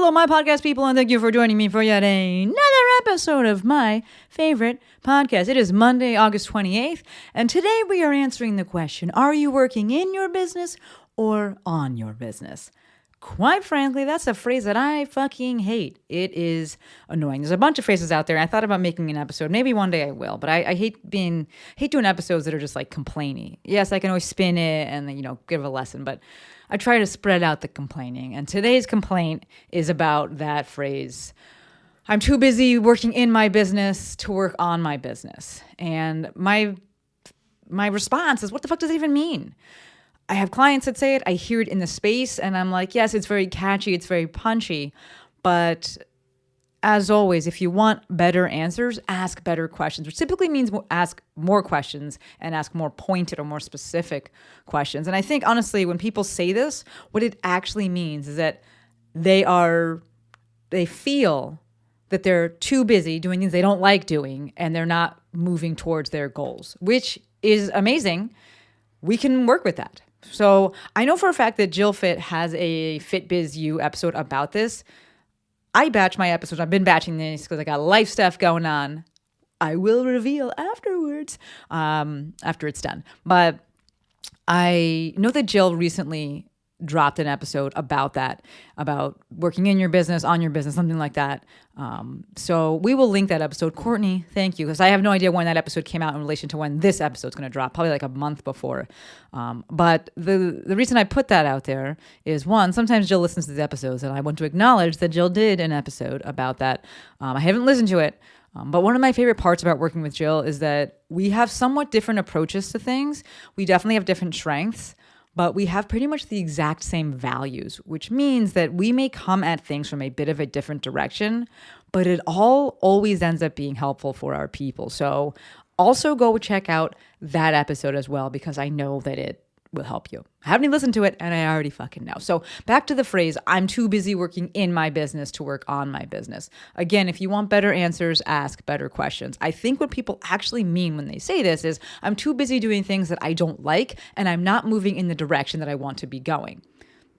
Hello, my podcast people, and thank you for joining me for yet another episode of my favorite podcast. It is Monday, August 28th, and today we are answering the question, are you working in your business or on your business? Quite frankly, that's a phrase that I fucking hate. It is annoying. There's a bunch of phrases out there. I thought about making an episode. Maybe one day I will, but I hate doing episodes that are just like complaining. Yes, I can always spin it and give a lesson, but I try to spread out the complaining. And today's complaint is about that phrase. I'm too busy working in my business to work on my business. And my response is, what the fuck does it even mean? I have clients that say it, I hear it in the space, and I'm like, yes, it's very catchy, it's very punchy, but as always, if you want better answers, ask better questions, which typically means ask more questions and ask more pointed or more specific questions. And I think, honestly, when people say this, what it actually means is that they feel that they're too busy doing things they don't like doing, and they're not moving towards their goals, which is amazing. We can work with that. So I know for a fact that Jill Fit has a FitBizU episode about this. I batch my episodes. I've been batching these because I got life stuff going on. I will reveal afterwards, after it's done. But I know that Jill recently dropped an episode about that, about working in your business, on your business, something like that. So we will link that episode. Courtney, thank you, because I have no idea when that episode came out in relation to when this episode's going to drop, probably like a month before. But the reason I put that out there is, one, sometimes Jill listens to the episodes, and I want to acknowledge that Jill did an episode about that. I haven't listened to it, but one of my favorite parts about working with Jill is that we have somewhat different approaches to things. We definitely have different strengths, but we have pretty much the exact same values, which means that we may come at things from a bit of a different direction, but it all always ends up being helpful for our people. So also go check out that episode as well, because I know that it will help you. I haven't even listened to it, and I already fucking know. So back to the phrase, I'm too busy working in my business to work on my business. Again, if you want better answers, ask better questions. I think what people actually mean when they say this is, I'm too busy doing things that I don't like, and I'm not moving in the direction that I want to be going.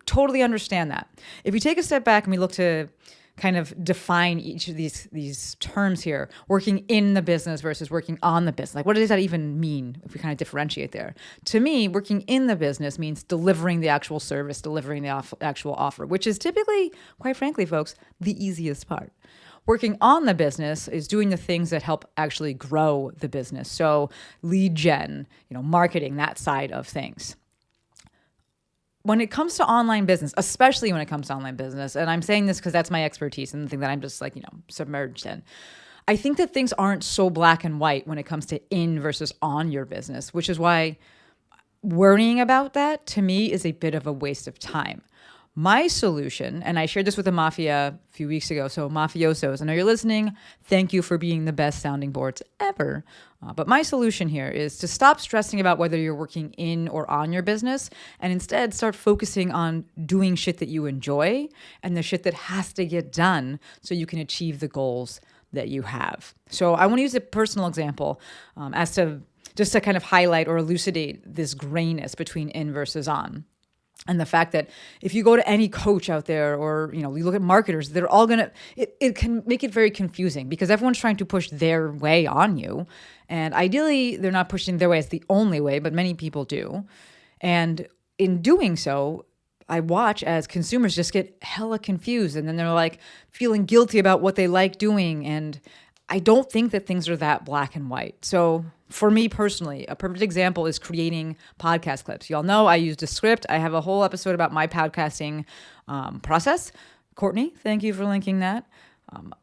Totally understand that. If you take a step back and we look to kind of define each of these terms here, working in the business versus working on the business. Like, what does that even mean if we kind of differentiate there? To me, working in the business means delivering the actual service, delivering the actual offer, which is typically, quite frankly, folks, the easiest part. Working on the business is doing the things that help actually grow the business. So lead gen, marketing, that side of things. When it comes to online business, especially when it comes to online business, and I'm saying this because that's my expertise and the thing that I'm just submerged in, I think that things aren't so black and white when it comes to in versus on your business, which is why worrying about that to me is a bit of a waste of time. My solution, and I shared this with the Mafia a few weeks ago, so mafiosos, I know you're listening, thank you for being the best sounding boards ever. But my solution here is to stop stressing about whether you're working in or on your business, and instead start focusing on doing shit that you enjoy and the shit that has to get done so you can achieve the goals that you have. So I want to use a personal example just to kind of highlight or elucidate this grayness between in versus on. And the fact that if you go to any coach out there or, you look at marketers, they're all going to, it can make it very confusing because everyone's trying to push their way on you. And ideally, they're not pushing their way as the only way, but many people do. And in doing so, I watch as consumers just get hella confused. And then they're like feeling guilty about what they like doing. And I don't think that things are that black and white. So for me personally, a perfect example is creating podcast clips. Y'all know I used a script. I have a whole episode about my podcasting process. Courtney, thank you for linking that.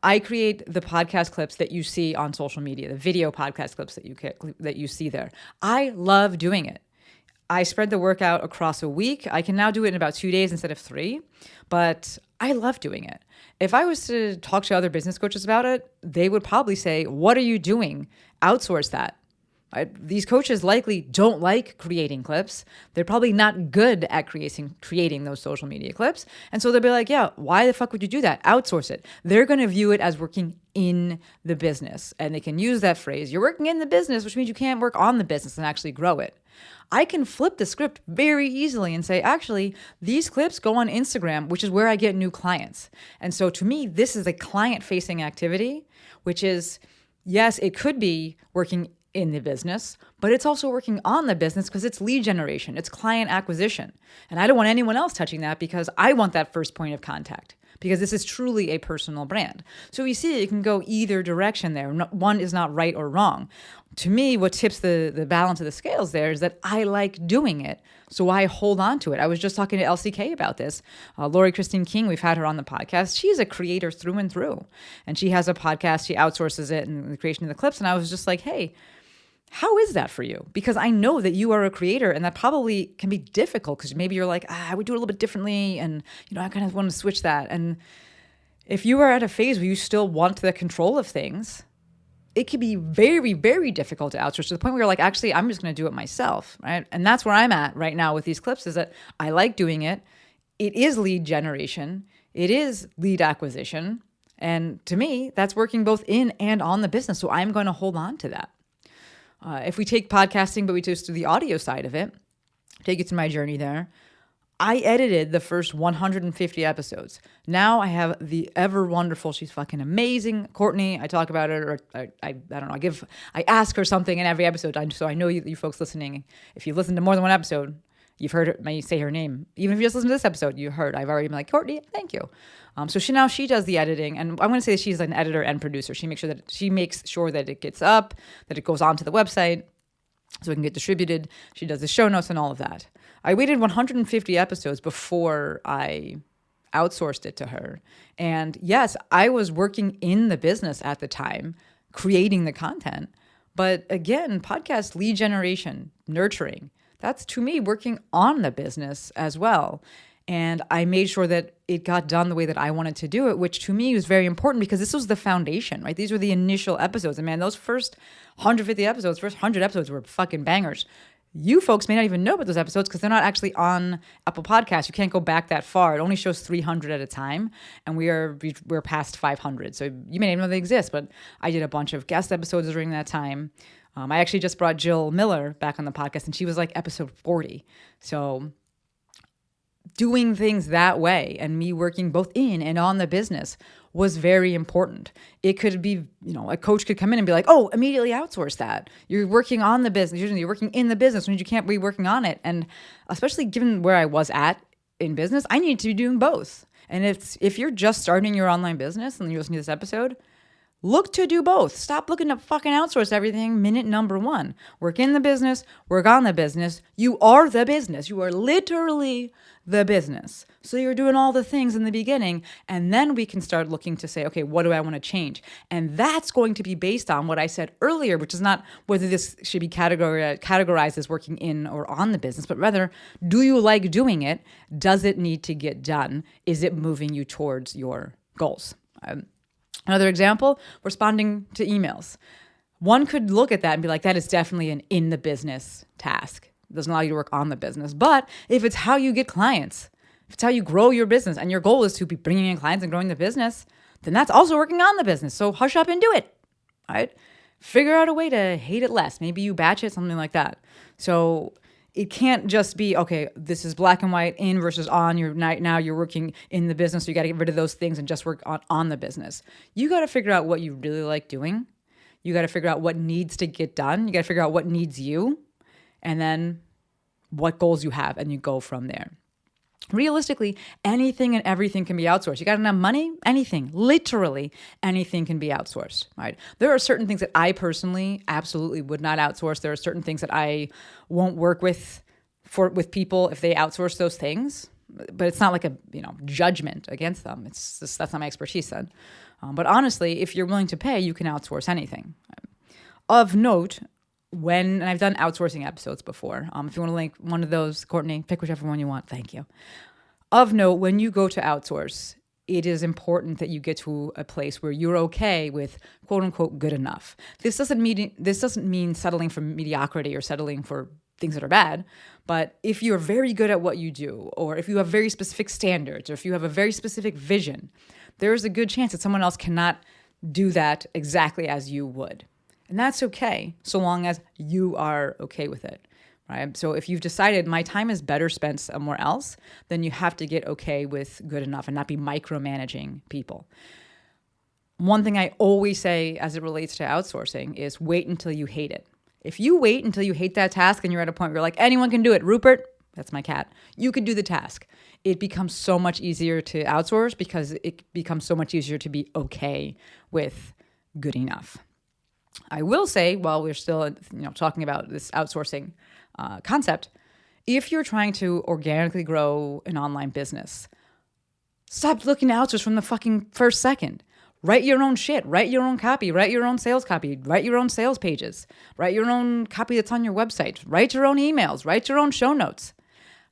I create the podcast clips that you see on social media, the video podcast clips that you see there. I love doing it. I spread the workout across a week. I can now do it in about 2 days instead of 3, but I love doing it. If I was to talk to other business coaches about it, they would probably say, what are you doing? Outsource that. These coaches likely don't like creating clips. They're probably not good at creating those social media clips. And so they'll be like, yeah, why the fuck would you do that? Outsource it. They're going to view it as working in the business. And they can use that phrase, you're working in the business, which means you can't work on the business and actually grow it. I can flip the script very easily and say, actually, these clips go on Instagram, which is where I get new clients. And so to me, this is a client-facing activity, which is, yes, it could be working in the business, but it's also working on the business because it's lead generation, it's client acquisition. And I don't want anyone else touching that because I want that first point of contact, because this is truly a personal brand. So you see, it can go either direction there. One is not right or wrong. To me, what tips the balance of the scales there is that I like doing it, so I hold on to it. I was just talking to LCK about this. Lori Christine King, we've had her on the podcast. She's a creator through and through. And she has a podcast. She outsources it and the creation of the clips. And I was just like, hey, how is that for you? Because I know that you are a creator, and that probably can be difficult because maybe you're like, I would do it a little bit differently, and I kind of want to switch that. And if you are at a phase where you still want the control of things, it can be very, very difficult to outsource to the point where you're like, actually, I'm just going to do it myself, right? And that's where I'm at right now with these clips, is that I like doing it. It is lead generation. It is lead acquisition. And to me, that's working both in and on the business. So I'm going to hold on to that. If we take podcasting, but we just do the audio side of it, take you to my journey there. I edited the first 150 episodes. Now I have the ever wonderful, she's fucking amazing, Courtney. I talk about her, or I don't know, I ask her something in every episode. So I know you folks listening, if you listen to more than one episode, you've heard me say her name. Even if you just listen to this episode, you heard. I've already been like, Courtney, thank you. So she does the editing, and I'm going to say she's an editor and producer. She makes sure that it gets up, that it goes onto the website, so it can get distributed. She does the show notes and all of that. I waited 150 episodes before I outsourced it to her. And yes, I was working in the business at the time, creating the content. But again, podcast lead generation, nurturing, that's to me working on the business as well. And I made sure that it got done the way that I wanted to do it, which to me was very important because this was the foundation, right? These were the initial episodes. And man, those first 150 episodes, first 100 episodes were fucking bangers. You folks may not even know about those episodes because they're not actually on Apple Podcasts. You can't go back that far. It only shows 300 at a time, and we're past 500. So you may not even know they exist, but I did a bunch of guest episodes during that time. I actually just brought Jill Miller back on the podcast, and she was like episode 40. So doing things that way and me working both in and on the business was very important. It could be, a coach could come in and be like, oh, immediately outsource that. You're working on the business. You're working in the business when you can't be working on it. And especially given where I was at in business, I need to be doing both. And if you're just starting your online business and you're listening to this episode, look to do both. Stop looking to fucking outsource everything minute number one. Work in the business, work on the business. You are the business. You are literally the business. So you're doing all the things in the beginning, and then we can start looking to say, okay, what do I want to change? And that's going to be based on what I said earlier, which is not whether this should be categorized as working in or on the business, but rather, do you like doing it? Does it need to get done? Is it moving you towards your goals? Another example, responding to emails. One could look at that and be like, that is definitely an in the business task. It doesn't allow you to work on the business. But if it's how you get clients, if it's how you grow your business, and your goal is to be bringing in clients and growing the business, then that's also working on the business. So hush up and do it, right? Figure out a way to hate it less. Maybe you batch it, something like that. So it can't just be, okay, this is black and white, in versus on. Now you're working in the business, so you got to get rid of those things and just work on the business. You got to figure out what you really like doing. You got to figure out what needs to get done. You got to figure out what needs you, and then what goals you have, and you go from there. Realistically, anything and everything can be outsourced. You got enough money? Anything, literally anything can be outsourced, right? There are certain things that I personally absolutely would not outsource. There are certain things that I won't work with people if they outsource those things. But it's not like a judgment against them. It's just, that's not my expertise then. But honestly, if you're willing to pay, you can outsource anything. Of note, and I've done outsourcing episodes before. If you want to link one of those, Courtney, pick whichever one you want. Thank you. Of note, when you go to outsource, it is important that you get to a place where you're okay with quote unquote good enough. This doesn't mean settling for mediocrity or settling for things that are bad. But if you're very good at what you do, or if you have very specific standards, or if you have a very specific vision, there's a good chance that someone else cannot do that exactly as you would. And that's okay, so long as you are okay with it, right? So if you've decided my time is better spent somewhere else, then you have to get okay with good enough and not be micromanaging people. One thing I always say as it relates to outsourcing is wait until you hate it. If you wait until you hate that task and you're at a point where you're like, anyone can do it, Rupert, that's my cat, you could do the task. It becomes so much easier to outsource because it becomes so much easier to be okay with good enough. I will say, while we're still talking about this outsourcing concept, if you're trying to organically grow an online business, stop looking to outsource from the fucking first second. Write your own shit. Write your own copy. Write your own sales copy. Write your own sales pages. Write your own copy that's on your website. Write your own emails. Write your own show notes.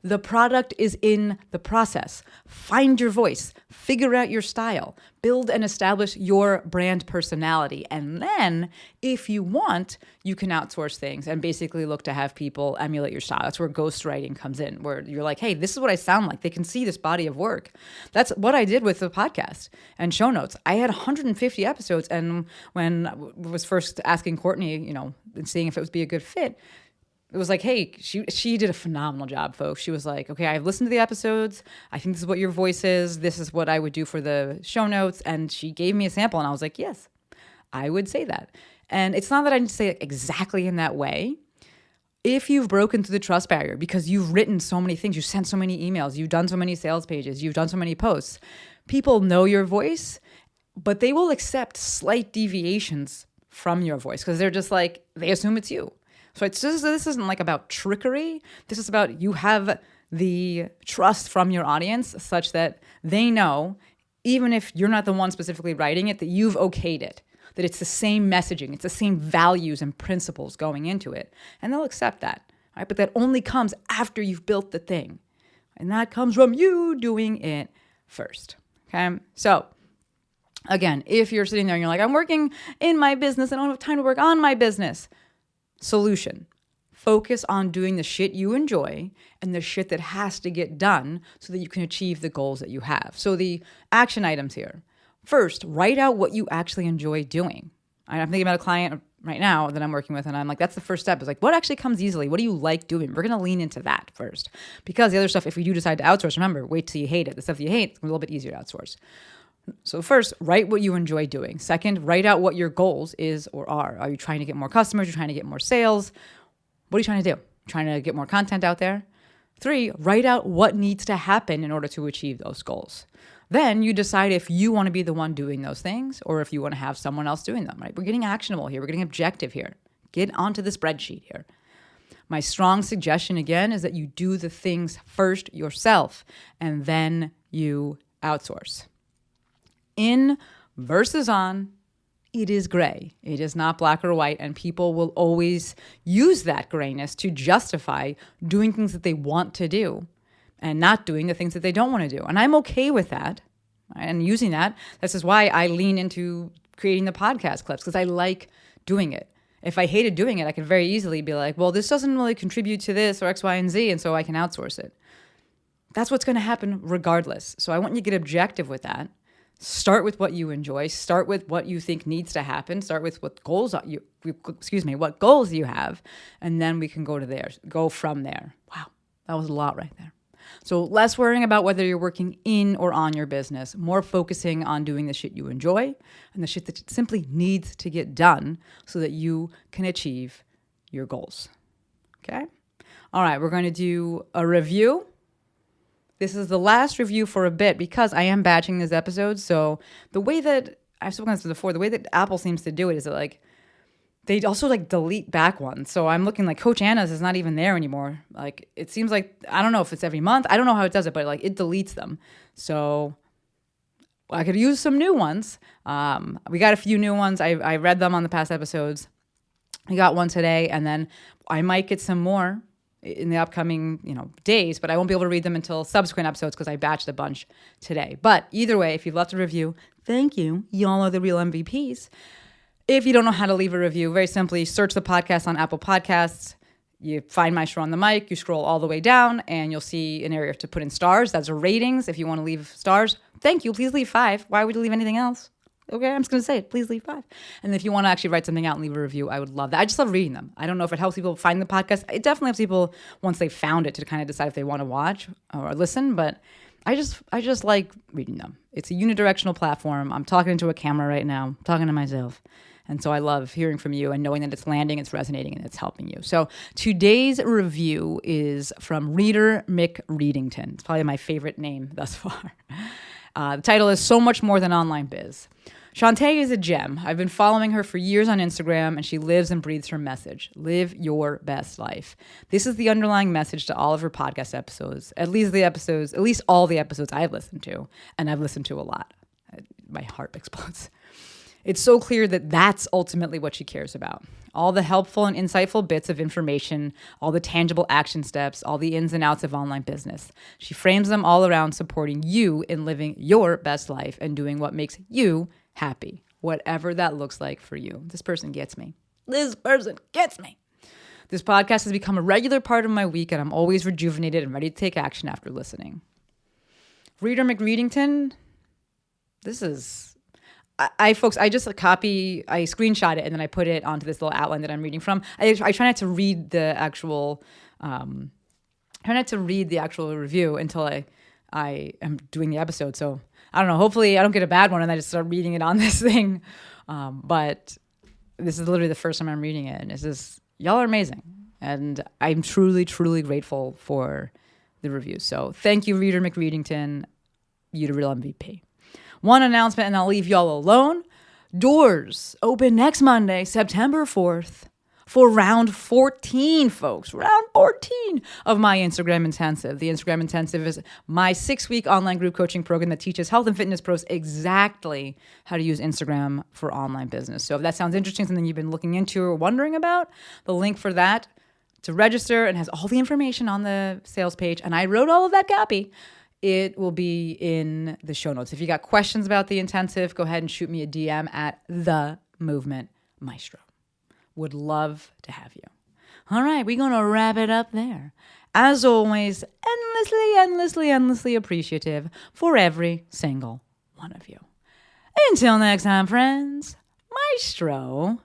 The product is in the process. Find your voice. Figure out your style. Build and establish your brand personality. And then, if you want, you can outsource things and basically look to have people emulate your style. That's where ghostwriting comes in, where you're like, hey, this is what I sound like. They can see this body of work. That's what I did with the podcast and show notes. I had 150 episodes. And when I was first asking Courtney, and seeing if it would be a good fit, it was like, hey, she did a phenomenal job, folks. She was like, okay, I've listened to the episodes. I think this is what your voice is. This is what I would do for the show notes. And she gave me a sample, and I was like, yes, I would say that. And it's not that I need to say it exactly in that way. If you've broken through the trust barrier because you've written so many things, you've sent so many emails, you've done so many sales pages, you've done so many posts, people know your voice, but they will accept slight deviations from your voice because they're just like, they assume it's you. So this isn't like about trickery. This is about you have the trust from your audience such that they know, even if you're not the one specifically writing it, that you've okayed it, that it's the same messaging, it's the same values and principles going into it. And they'll accept that, right? But that only comes after you've built the thing. And that comes from you doing it first, okay? So again, if you're sitting there and you're like, I'm working in my business, I don't have time to work on my business. Solution. Focus on doing the shit you enjoy and the shit that has to get done so that you can achieve the goals that you have. So the action items here. First, write out what you actually enjoy doing. I'm thinking about a client right now that I'm working with, and I'm like, that's the first step. Is like, what actually comes easily? What do you like doing? We're going to lean into that first. Because the other stuff, if you do decide to outsource, remember, wait till you hate it. The stuff you hate, it's a little bit easier to outsource. So first, write what you enjoy doing. Second, write out what your goals is or are. Are you trying to get more customers? You're trying to get more sales? What are you trying to do? Trying to get more content out there? 3, write out what needs to happen in order to achieve those goals. Then you decide if you want to be the one doing those things or if you want to have someone else doing them, right? We're getting actionable here. We're getting objective here. Get onto the spreadsheet here. My strong suggestion, again, is that you do the things first yourself and then you outsource. In versus on, it is gray. It is not black or white, and people will always use that grayness to justify doing things that they want to do and not doing the things that they don't want to do. And I'm okay with that and using that. This is why I lean into creating the podcast clips, because I like doing it. If I hated doing it, I could very easily be like, well, this doesn't really contribute to this or X, Y, and Z, and so I can outsource it. That's what's going to happen regardless. So I want you to get objective with that. Start with what you enjoy. Start with what you think needs to happen. Start with what goals you have, and then we can go from there. Wow, that was a lot right there. So less worrying about whether you're working in or on your business, more focusing on doing the shit you enjoy and the shit that simply needs to get done so that you can achieve your goals. Okay? All right, we're going to do a review. This is the last review for a bit because I am batching these episodes. So the way that I've spoken this before, the way that Apple seems to do it is that they also delete back ones. So I'm looking like Coach Anna's is not even there anymore. It seems like, I don't know if it's every month. I don't know how it does it, but it deletes them. So I could use some new ones. We got a few new ones. I read them on the past episodes. We got one today, and then I might get some more in the upcoming, days, but I won't be able to read them until subsequent episodes because I batched a bunch today. But either way, if you've left a review, thank you. Y'all are the real MVPs. If you don't know how to leave a review, very simply search the podcast on Apple Podcasts. You find Maestro on the mic, you scroll all the way down, and you'll see an area to put in stars. That's ratings. If you want to leave stars, thank you. Please leave 5. Why would you leave anything else? Okay, I'm just going to say it. Please leave 5. And if you want to actually write something out and leave a review, I would love that. I just love reading them. I don't know if it helps people find the podcast. It definitely helps people once they found it to kind of decide if they want to watch or listen. But I just like reading them. It's a unidirectional platform. I'm talking into a camera right now, I'm talking to myself. And so I love hearing from you and knowing that it's landing, it's resonating, and it's helping you. So today's review is from Reader McReadington. It's probably my favorite name thus far. The title is So Much More Than Online Biz. Shantae is a gem. I've been following her for years on Instagram, and she lives and breathes her message. Live your best life. This is the underlying message to all of her podcast episodes, at least all the episodes I've listened to, and I've listened to a lot. My heart explodes. It's so clear that that's ultimately what she cares about. All the helpful and insightful bits of information, all the tangible action steps, all the ins and outs of online business. She frames them all around supporting you in living your best life and doing what makes you happy, whatever that looks like for you. This person gets me. This person gets me. This podcast has become a regular part of my week, and I'm always rejuvenated and ready to take action after listening. Reader McReadington, this is... I screenshot it and then I put it onto this little outline that I'm reading from. I try not to read the actual, review until I am doing the episode. So I don't know. Hopefully I don't get a bad one and I just start reading it on this thing. But this is literally the first time I'm reading it, and it's just, y'all are amazing, and I'm truly, truly grateful for the reviews. So thank you, Reader McReadington. You the real MVP. One announcement, and I'll leave y'all alone. Doors open next Monday, September 4th, for round 14, folks. Round 14 of my Instagram Intensive. The Instagram Intensive is my 6-week online group coaching program that teaches health and fitness pros exactly how to use Instagram for online business. So if that sounds interesting, something you've been looking into or wondering about, the link for that to register and has all the information on the sales page. And I wrote all of that copy. It will be in the show notes. If you got questions about the intensive, go ahead and shoot me a DM at The Movement Maestro. Would love to have you. All right, we're going to wrap it up there. As always, endlessly appreciative for every single one of you. Until next time, friends, Maestro